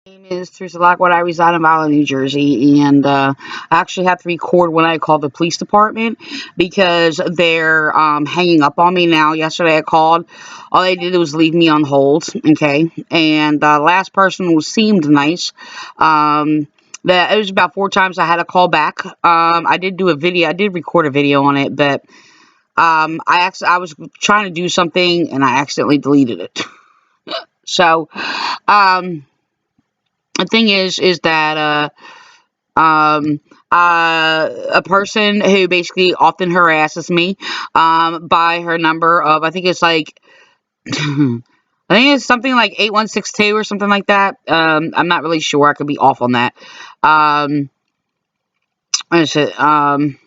Name is Teresa Lockwood. I reside in Vineland, New Jersey, and I actually have to record when I called the police department because they're hanging up on me now. Yesterday I called. All they did was leave me on hold, okay? And the last person was seemed nice. That it was about 4 times I had to call back. I did do a video. I did record a video on it, but I was trying to do something and I accidentally deleted it. So, the thing is that um, a person who basically often harasses me by her number of, I think it's like, I think it's something like 8162 or something like that. I'm not really sure. I could be off on that. What is it? I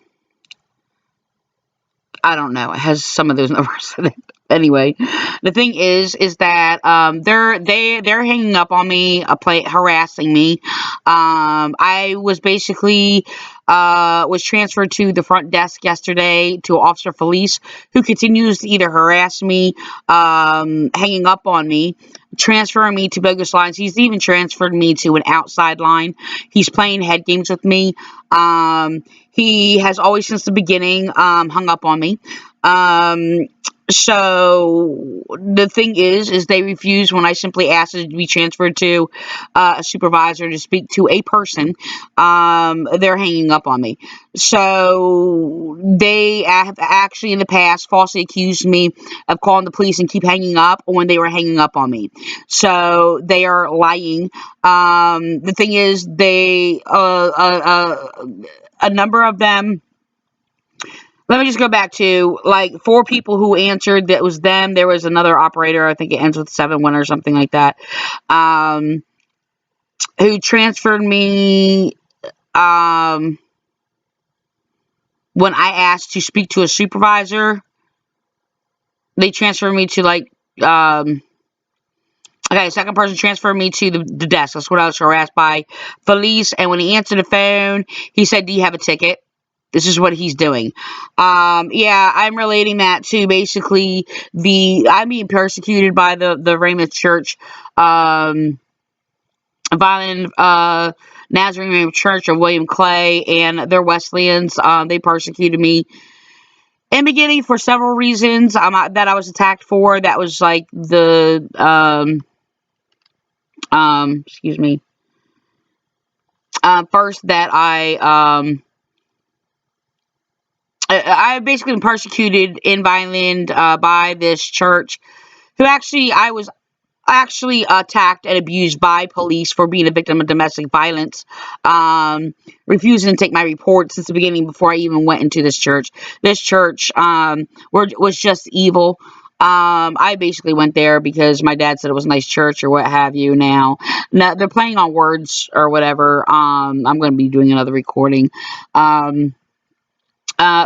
don't know. It has some of those numbers in it. Anyway, the thing is that they're hanging up on me, harassing me. I was basically was transferred to the front desk yesterday to Officer Felice, who continues to either harass me, hanging up on me, transferring me to bogus lines. He's even transferred me to an outside line. He's playing head games with me. He has always since the beginning hung up on me. So the thing is they refuse when I simply ask to be transferred to a supervisor to speak to a person. They're hanging up on me. So they have actually in the past falsely accused me of calling the police and keep hanging up when they were hanging up on me. So they are lying. The thing is a number of them. Let me just go back to like 4 people who answered. That was them. There was another operator. I think it ends with 7-1 or something like that. Who transferred me when I asked to speak to a supervisor. They transferred me to like okay, second person transferred me to the desk. That's what I was harassed by Felice. And when he answered the phone, he said, "Do you have a ticket?" This is what he's doing. Yeah, I'm relating that to basically I'm being persecuted by the Raymond Church, Violent Nazarene Raymond Church of William Clay, and they're Wesleyans. They persecuted me in the beginning for several reasons that I was attacked for. That was like excuse me. First that I've basically been persecuted in Vineland by this church, who actually I was actually attacked and abused by police for being a victim of domestic violence, refusing to take my report since the beginning before I even went into this church. This church was just evil. I basically went there because my dad said it was a nice church or what have you. Now they're playing on words or whatever. I'm going to be doing another recording.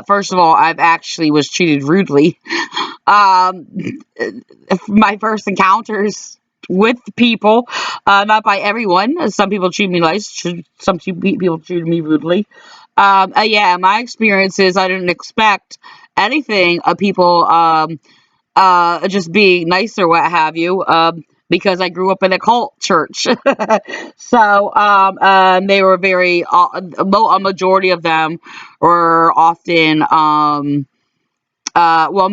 First of all, I've actually was treated rudely. Um, my first encounters with people, not by everyone. Some people treat me nice. Some people treated me rudely. Yeah, my experiences, I didn't expect anything of people just being nice or what have you. Because I grew up in a cult church. So, they were a majority of them were often,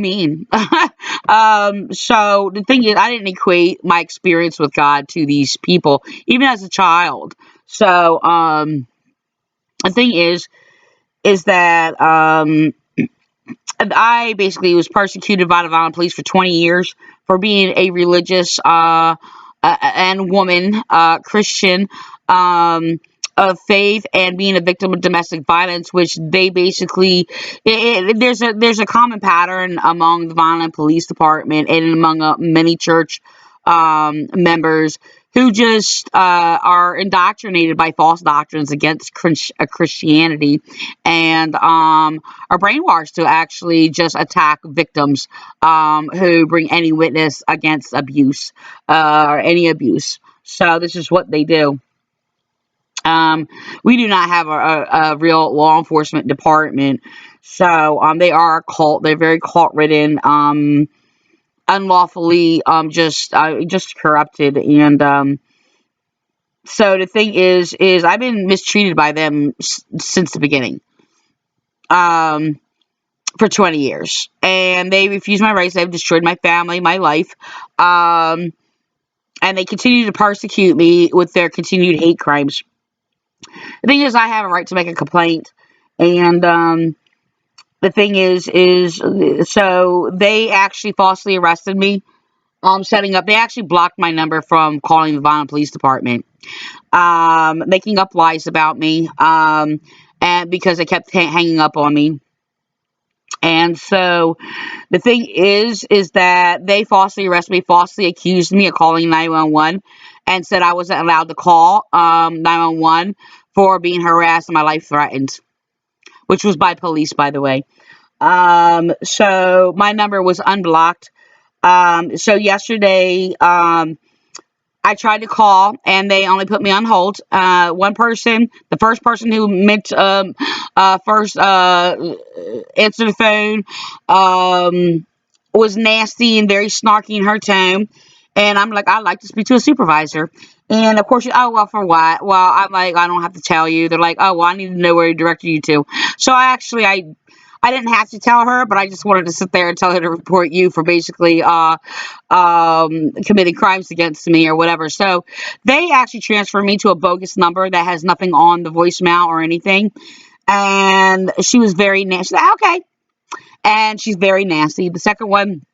mean. So the thing is, I didn't equate my experience with God to these people, even as a child. So, the thing is that, I basically was persecuted by the Vineland Police for 20 years for being a religious and woman, Christian, of faith, and being a victim of domestic violence, which they basically there's a common pattern among the Vineland Police Department and among many church members who just are indoctrinated by false doctrines against Christianity, and are brainwashed to actually just attack victims who bring any witness against abuse or any abuse. So this is what they do. We do not have a real law enforcement department, so they are a cult. They're very cult ridden, unlawfully, just corrupted, and So the thing is I've been mistreated by them since the beginning. Um, for 20 years. And they refused my rights. They've destroyed my family, my life. Um, and they continue to persecute me with their continued hate crimes. The thing is, I have a right to make a complaint. And the thing is, so they actually falsely arrested me. They actually blocked my number from calling the Vineland Police Department, making up lies about me, and because they kept hanging up on me. And so the thing is that they falsely arrested me, falsely accused me of calling 911 and said I wasn't allowed to call 911 for being harassed and my life threatened, which was by police, by the way. So my number was unblocked. So yesterday, I tried to call and they only put me on hold. One person, the first person who meant first answer the phone, was nasty and very snarky in her tone. And I'm like, I'd like to speak to a supervisor. And of course, oh, well, for what? Well, I'm like, I don't have to tell you. They're like, oh, well, I need to know where to direct you to. So I didn't have to tell her, but I just wanted to sit there and tell her to report you for basically committing crimes against me or whatever. So they actually transferred me to a bogus number that has nothing on the voicemail or anything. And she was very nasty. Okay. And she's very nasty. The second one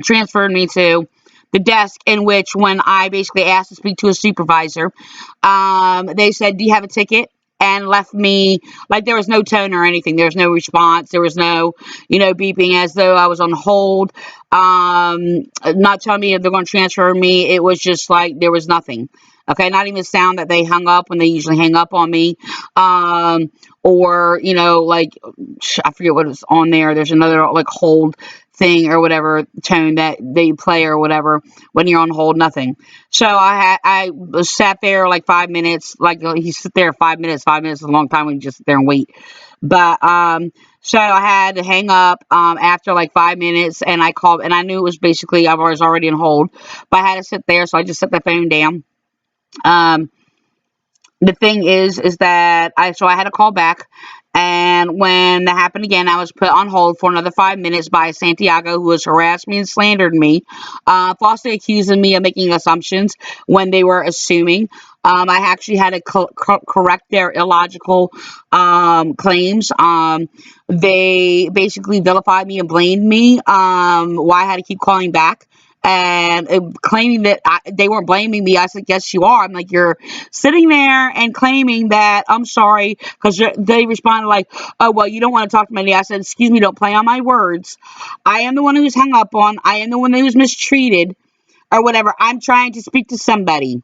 transferred me to the desk in which when I basically asked to speak to a supervisor, they said, do you have a ticket? And left me, like there was no tone or anything. There was no response. There was no, beeping as though I was on hold. Not telling me if they're going to transfer me. It was just like there was nothing. Okay, not even the sound that they hung up when they usually hang up on me. Or, like, I forget what was on there. There's another, like, hold thing or whatever tone that they play or whatever when you're on hold, nothing. So I sat there like 5 minutes, like you sit there 5 minutes. 5 minutes is a long time when you just sit there and wait. But so I had to hang up after like 5 minutes, and I called, and I knew it was basically I was already on hold, but I had to sit there, so I just set the phone down. Um, the thing is that I had to call back. And when that happened again, I was put on hold for another 5 minutes by Santiago, who has harassed me and slandered me, falsely accusing me of making assumptions when they were assuming. I actually had to correct their illogical claims. They basically vilified me and blamed me. Why I had to keep calling back and claiming that they weren't blaming me. I said, yes, you are. I'm like, you're sitting there and claiming that I'm sorry, because they responded like, oh, well, you don't want to talk to me. I said, excuse me, don't play on my words. I am the one who was hung up on. I am the one who was mistreated or whatever. I'm trying to speak to somebody.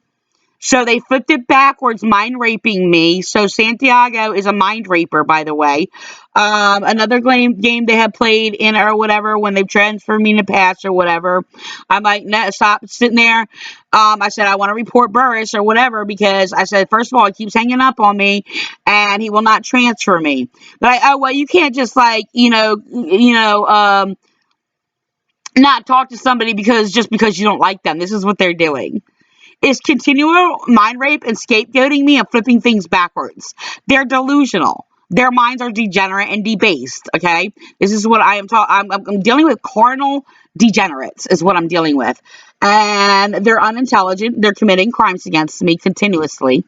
So they flipped it backwards, mind raping me. So Santiago is a mind raper, by the way. Another game they have played in or whatever when they've transferred me in the past or whatever. I'm like, no, stop sitting there. I said, I want to report Burris or whatever, because I said, first of all, he keeps hanging up on me and he will not transfer me. But oh, well, you can't just like, not talk to somebody just because you don't like them. This is what they're doing. Is continual mind rape and scapegoating me and flipping things backwards. They're delusional. Their minds are degenerate and debased, okay? This is what I am talking. I'm dealing with carnal degenerates is what I'm dealing with. And they're unintelligent. They're committing crimes against me continuously.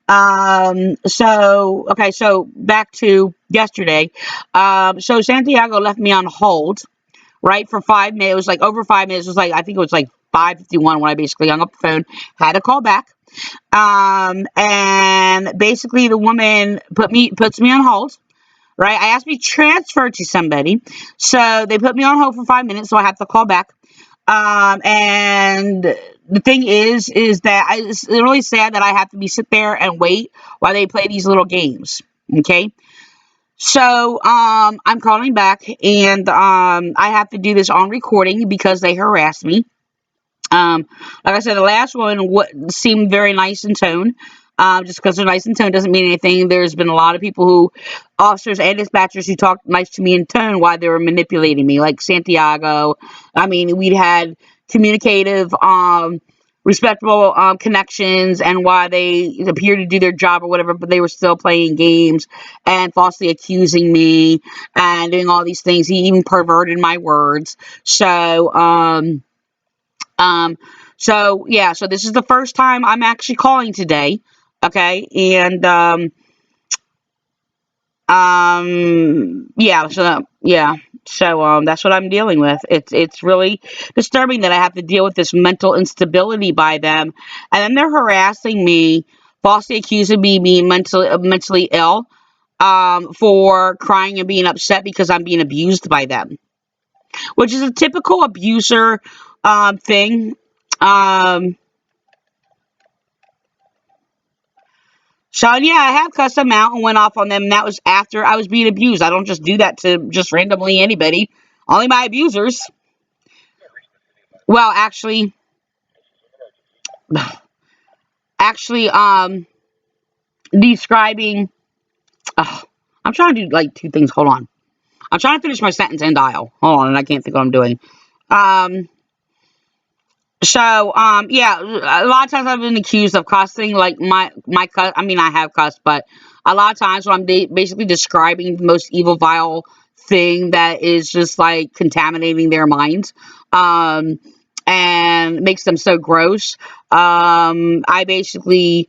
So back to yesterday. So Santiago left me on hold, right, for 5 minutes. It was like over 5 minutes. It was like, I think it was like 5:51 when I basically hung up the phone, had to call back. And basically the woman puts me on hold, right? I asked to be transferred to somebody. So they put me on hold for 5 minutes, so I have to call back. And the thing is that it's really sad that I have to sit there and wait while they play these little games. Okay. So, I'm calling back, and I have to do this on recording because they harassed me. Like I said, the last one seemed very nice in tone. Just because they're nice in tone doesn't mean anything. There's been a lot of officers and dispatchers, who talked nice to me in tone while they were manipulating me, like Santiago. I mean, we'd had communicative, respectable connections and why they appear to do their job or whatever, but they were still playing games and falsely accusing me and doing all these things. He even perverted my words. Um, so yeah, so this is the first time I'm actually calling today. Okay. And, yeah, that's what I'm dealing with. It's really disturbing that I have to deal with this mental instability by them, and then they're harassing me, falsely accusing me being mentally ill, for crying and being upset because I'm being abused by them, which is a typical abuser, thing. Um, So yeah, I have cussed them out and went off on them. And that was after I was being abused. I don't just do that to just randomly anybody. Only my abusers. Well, actually, describing. I'm trying to do like two things. Hold on. I'm trying to finish my sentence and dial. Hold on, and I can't think what I'm doing. Um, yeah, a lot of times I've been accused of cussing, like my cuss. I mean, I have cussed, but a lot of times when I'm basically describing the most evil, vile thing that is just like contaminating their minds, and makes them so gross. I basically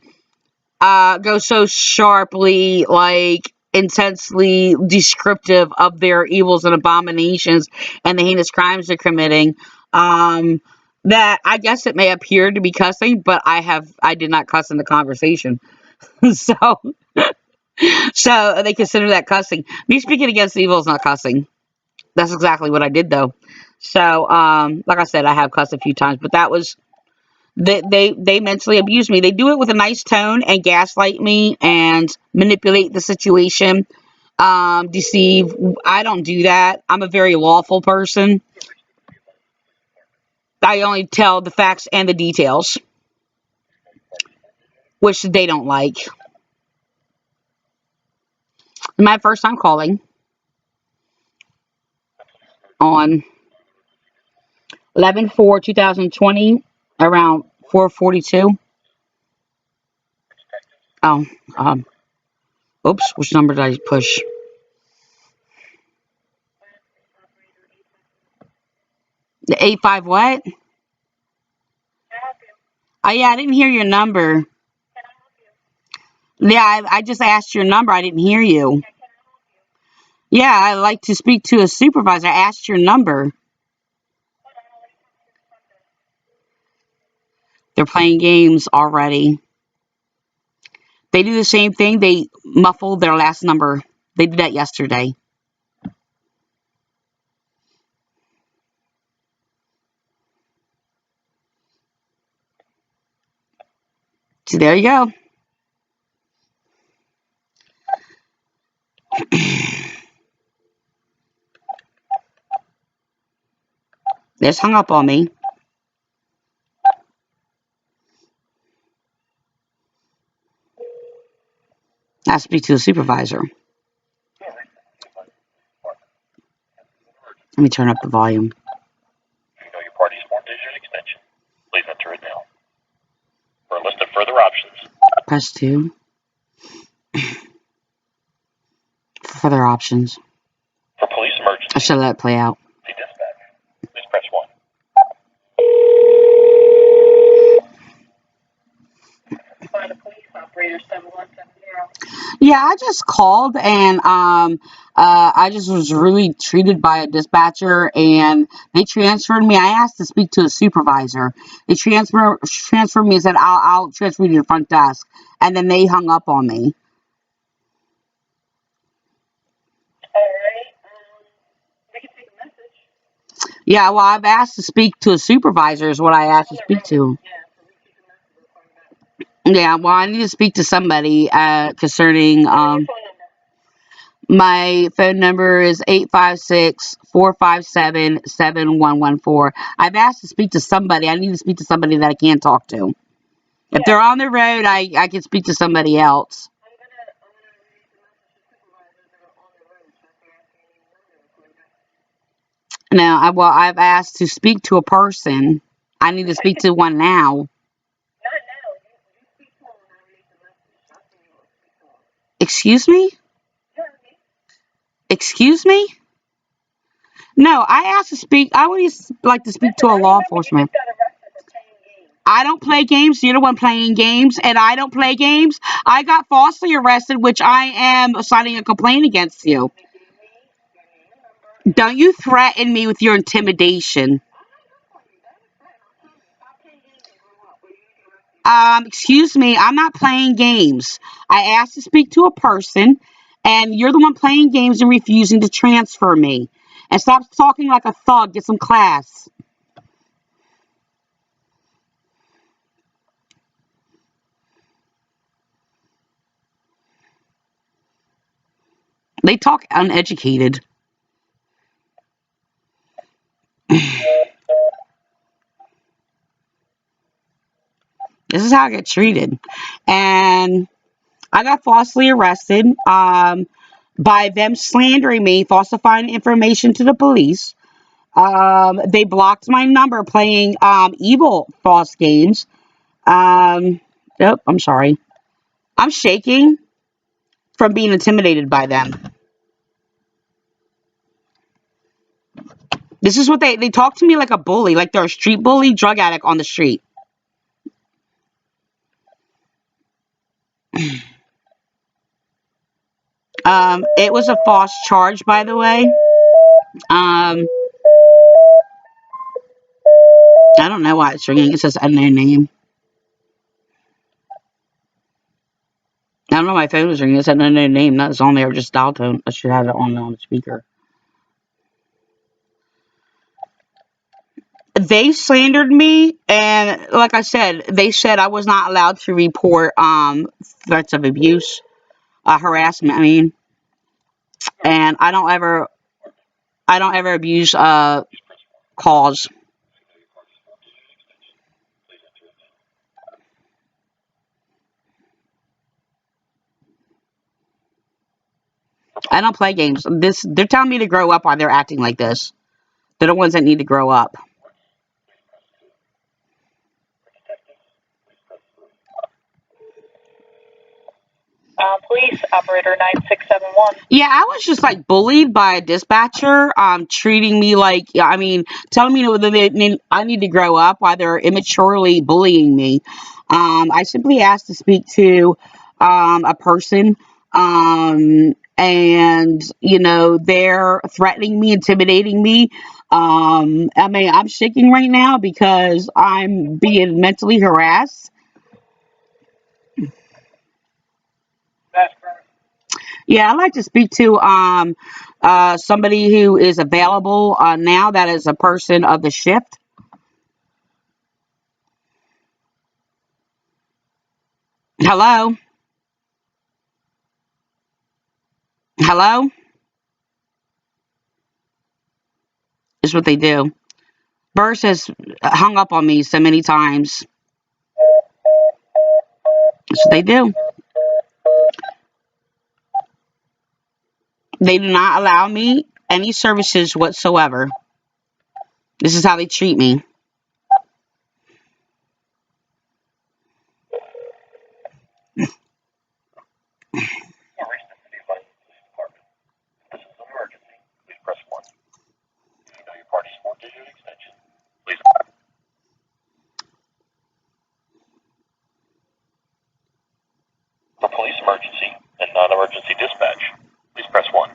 go so sharply, like intensely descriptive of their evils and abominations and the heinous crimes they're committing. Um, that I guess it may appear to be cussing, but I did not cuss in the conversation. so so they consider that cussing. Me speaking against evil is not cussing. That's exactly what I did though. So like I said, I have cussed a few times, but that was they mentally abuse me. They do it with a nice tone and gaslight me and manipulate the situation, deceive. I don't do that. I'm a very lawful person. I only tell the facts and the details, which they don't like. My first time calling on 11/4/2020 around 4:42. Oh, um, oops, which number did I push? The 85 what? Oh yeah, I didn't hear your number. Yeah, I just asked your number. I didn't hear you. Yeah, I'd like to speak to a supervisor. I asked your number. They're playing games already. They do the same thing. They muffle their last number. They did that yesterday. So there you go. They just hung up on me. I speak to the supervisor. Let me turn up the volume. If you know your party's four-digit extension, please enter it now. For a list of further options, Press 2 for further options. for police I emergency, should let it play out. dispatch, please press 1. By the police operator 7170. Yeah, I just called and I just was really treated by a dispatcher and they transferred me. I asked to speak to a supervisor. They transferred me and said I'll transfer you to the front desk, and then they hung up on me. Alright, we can take a message. Yeah, well, I've asked to speak to a supervisor is what I asked to speak to. Yeah, so we take a message or call back. Yeah, well, I need to speak to somebody concerning Your phone number. my phone number is 856-457-7114. I've asked to speak to somebody. I need to speak to somebody that I can talk to. If they're on the road, I can speak to somebody else. I'm gonna read the message to supervisors that are on the road, so if they're asking any number to call back. Now, I've asked to speak to a person. I need to speak to one now. Excuse me? Excuse me? No, I asked to speak. I would like to speak to a law enforcement. I don't play games. You're the one playing games, and I don't play games. I got falsely arrested, which I am signing a complaint against you. Don't you threaten me with your intimidation. Excuse me, I'm not playing games. I asked to speak to a person, and you're the one playing games and refusing to transfer me. And stop talking like a thug. Get some class. They talk uneducated. This is how I get treated. And I got falsely arrested by them slandering me, falsifying information to the police. They blocked my number playing evil false games. Yep, I'm sorry. I'm shaking from being intimidated by them. This is what they talk to me like a bully, like they're a street bully, drug addict on the street. It was a false charge, by the way. Um, I don't know why it's ringing. It says unknown name. I don't know why my phone was ringing. It said unknown name. That's on there, just dial tone. I should have it on the speaker. They slandered me, and like I said, they said I was not allowed to report threats of abuse, harassment. I mean, and I don't ever abuse calls. I don't play games. They're telling me to grow up while they're acting like this. They're the ones that need to grow up. Police operator 9671. Yeah, I was just like bullied by a dispatcher, treating me like, yeah, I mean, telling me that I need to grow up while they're immaturely bullying me. I simply asked to speak to a person, and they're threatening me, intimidating me. I mean, I'm shaking right now because I'm being mentally harassed. Yeah, I'd like to speak to somebody who is available now that is a person of the shift. Hello? Hello? Is what they do. Burst has hung up on me so many times. That's what they do. They do not allow me any services whatsoever. This is how they treat me. Reach the City of Vineland Police Department. This is an emergency. Please press 1. If you know your party's 4-digit extension, please. For police emergency and non-emergency dispatch, please press 1.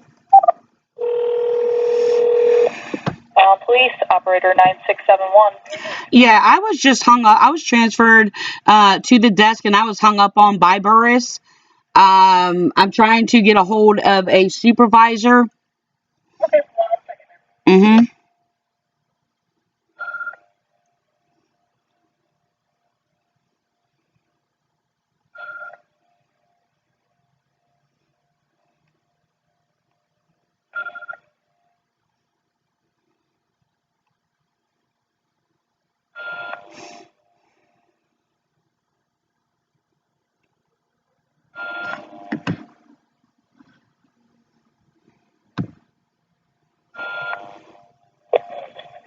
Police operator 9671. Yeah, I was just hung up. I was transferred to the desk and I was hung up on by Burris. I'm trying to get a hold of a supervisor. Mm-hmm.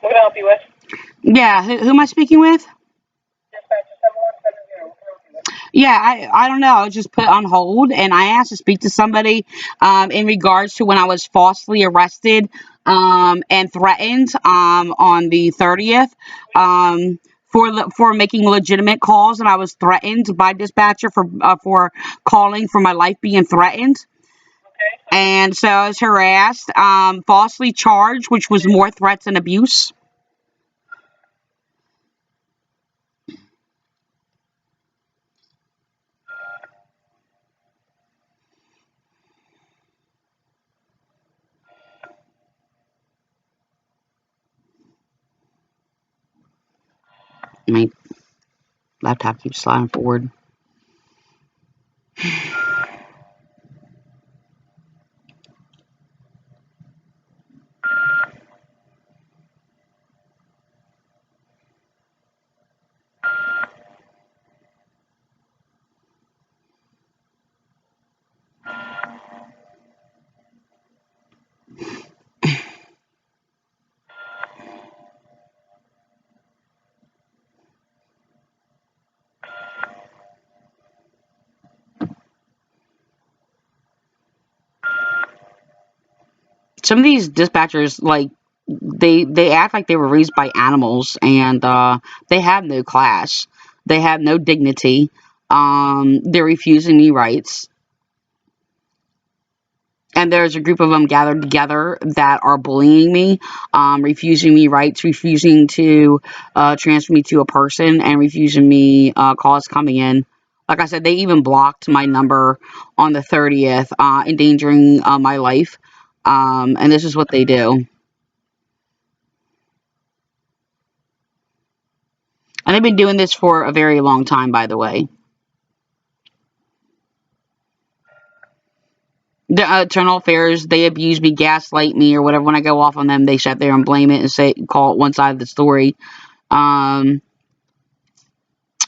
What can I help you with? Yeah, who am I speaking with? Dispatcher 7170. Yeah, I don't know. I was just put on hold, and I asked to speak to somebody in regards to when I was falsely arrested and threatened on the 30th for making legitimate calls, and I was threatened by dispatcher for calling for my life being threatened. Okay. And so I was harassed, falsely charged, which was more threats and abuse. My laptop keeps sliding forward. Some of these dispatchers, like, they act like they were raised by animals, and they have no class, they have no dignity. They're refusing me rights, and there's a group of them gathered together that are bullying me, refusing me rights, refusing to transfer me to a person, and refusing me calls coming in. Like I said, they even blocked my number on the 30th, endangering my life. And this is what they do. And they've been doing this for a very long time, by the way. The internal affairs, they abuse me, gaslight me, or whatever. When I go off on them, they sit there and blame it and call it one side of the story. Um,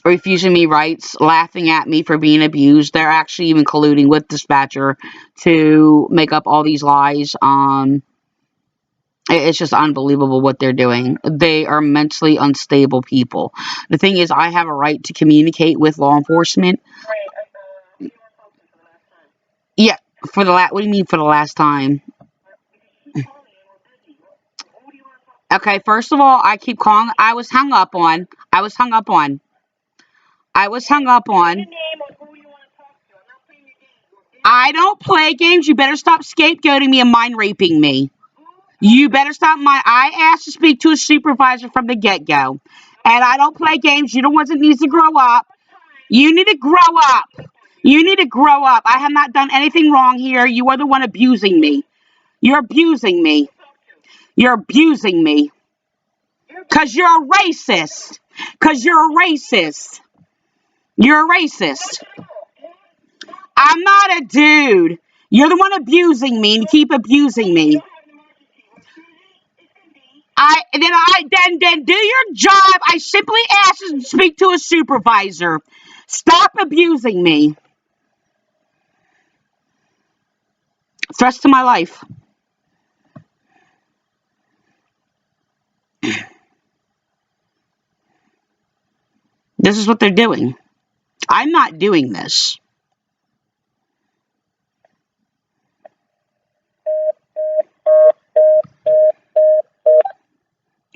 refusing me rights, laughing at me for being abused. They're actually even colluding with dispatcher to make up all these lies. It's just unbelievable what they're doing. They are mentally unstable people. The thing is, I have a right to communicate with law enforcement. Right. Yeah, for the last. What do you mean for the last time? Okay, first of all, I keep calling. I was hung up on. I was hung up on. I was hung up on. I don't play games. You better stop scapegoating me and mind raping me. You better stop my. I asked to speak to a supervisor from the get-go. And I don't play games. You're the ones that needs to grow up. You need to grow up. You need to grow up. I have not done anything wrong here. You are the one abusing me. You're abusing me. You're abusing me. Because you're a racist. Because you're a racist. You're a racist. I'm not a dude. You're the one abusing me and keep abusing me. Then do your job. I simply asked to speak to a supervisor. Stop abusing me. Threats to my life. This is what they're doing. I'm not doing this.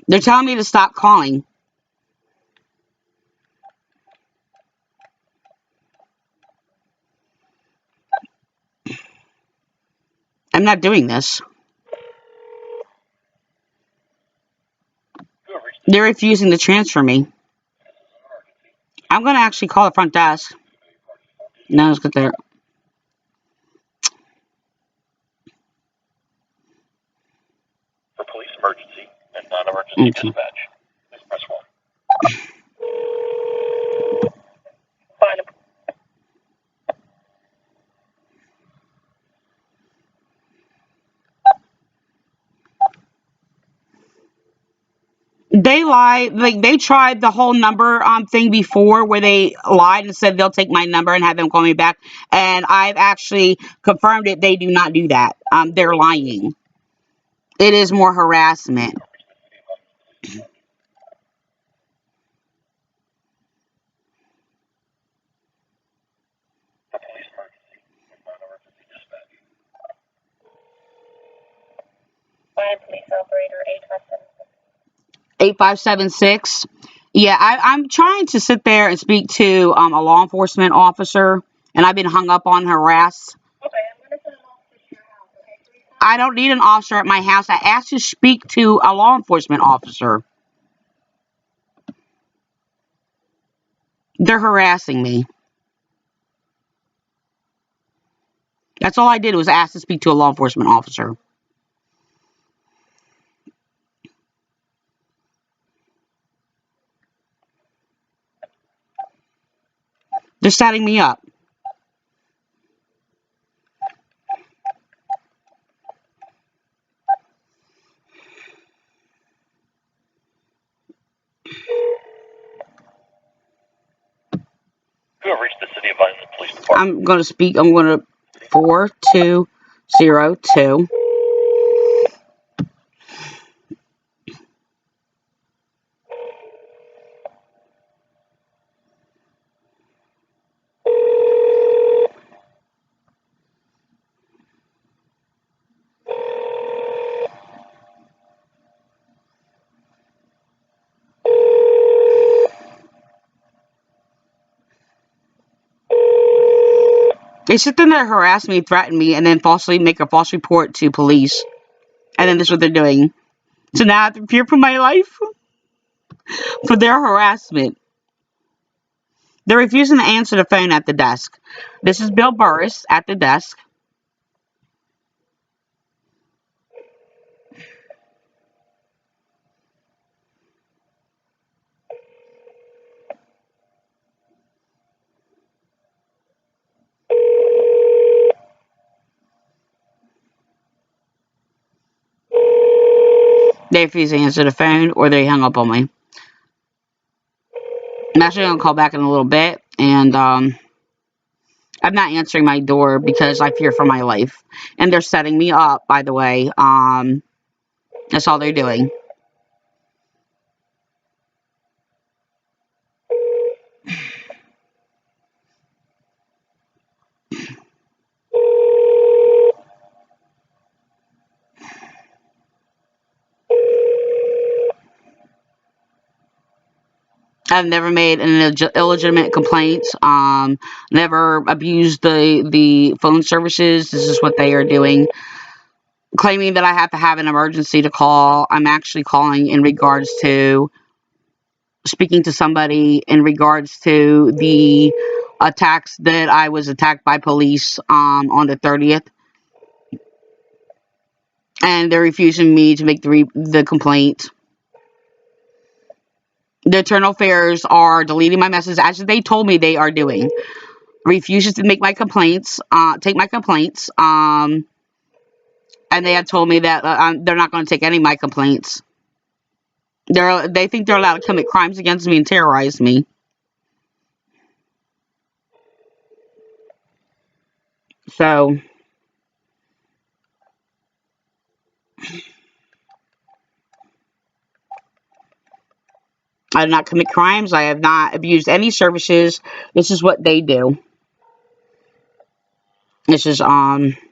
They're telling me to stop calling. I'm not doing this. They're refusing to transfer me. I'm going to actually call the front desk. No, it's good there. For police emergency and non-emergency Okay. dispatch, please press 1. Fine. They lied. Like, they tried the whole number thing before, where they lied and said they'll take my number and have them call me back. And I've actually confirmed it. They do not do that. They're lying. It is more harassment. Vineland Police Operator 8576. Yeah, I'm trying to sit there and speak to a law enforcement officer, and I've been hung up on, harassed. Okay, I'm going to send an officer to your house, okay, Teresa? I don't need an officer at my house. I asked to speak to a law enforcement officer. They're harassing me. That's all I did was ask to speak to a law enforcement officer. They're setting me up. You have reached the City of Vineland Police Department. I'm going to speak. I'm going to 4202. They sit there and harass me, threaten me, and then falsely make a false report to police. And then this is what they're doing. So now I have to fear for my life for their harassment. They're refusing to answer the phone at the desk. This is Bill Burris at the desk. They refuse to answer the phone or they hung up on me. I'm actually going to call back in a little bit. And I'm not answering my door because I fear for my life. And they're setting me up, by the way. That's all they're doing. I've never made an illegitimate complaint. Never abused the phone services. This is what they are doing. Claiming that I have to have an emergency to call. I'm actually calling in regards to speaking to somebody in regards to the attacks that I was attacked by police on the 30th. And they're refusing me to make the complaint. The internal affairs are deleting my messages as they told me they are doing. Refuses to make my complaints, take my complaints, and they had told me that they're not going to take any of my complaints. They think they're allowed to commit crimes against me and terrorize me. So I have not commit crimes. I have not abused any services. This is what they do. This is You have reached the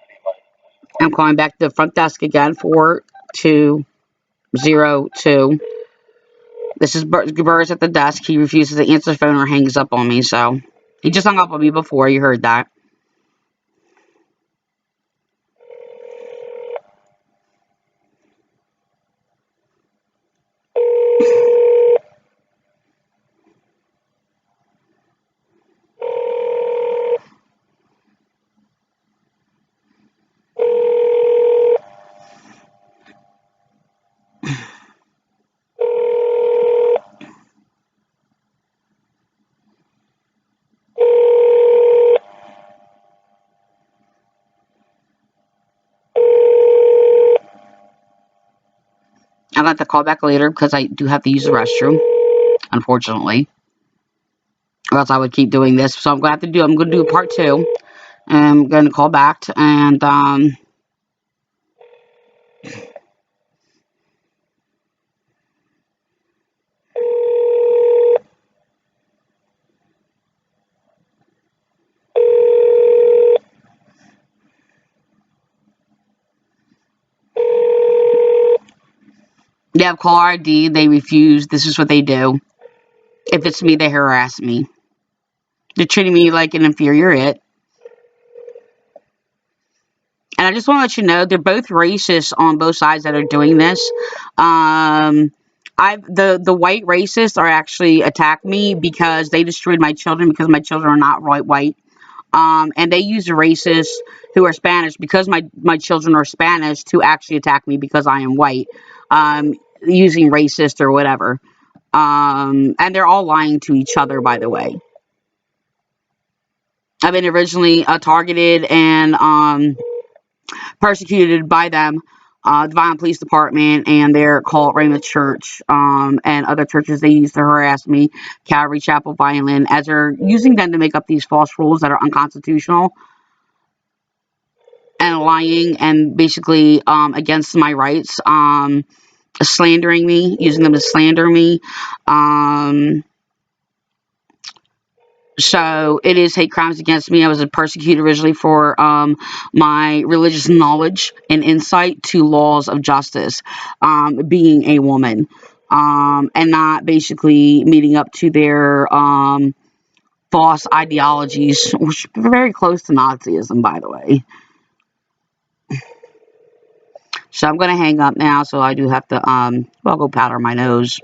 City of Vineland Police Department. I'm calling back to the front desk again. 4202. This is Burris at the desk. He refuses to answer the phone or hangs up on me. So he just hung up on me before. You heard that. I'll have to call back later because I do have to use the restroom, unfortunately. Or else I would keep doing this. So I'm going to do a part 2. And I'm going to call back and They have caller ID. They refuse. This is what they do. If it's me, they harass me. They're treating me like an inferior it. And I just want to let you know, they're both racist on both sides that are doing this. The white racists are actually attack me because they destroyed my children because my children are not white. And they use the racists who are Spanish because my children are Spanish to actually attack me because I am white, using racist or whatever. And they're all lying to each other, by the way. I've been originally targeted and persecuted by them, the Vineland Police Department and their cult Raymond Church, and other churches they use to harass me, Calvary Chapel, Vineland, as they're using them to make up these false rules that are unconstitutional and lying and basically against my rights, slandering me, using them to slander me. So it is hate crimes against me. I was persecuted originally for my religious knowledge and insight to laws of justice, being a woman, and not basically meeting up to their false ideologies, which are very close to Nazism, by the way. So I'm going to hang up now, so I do have to, well, go powder my nose.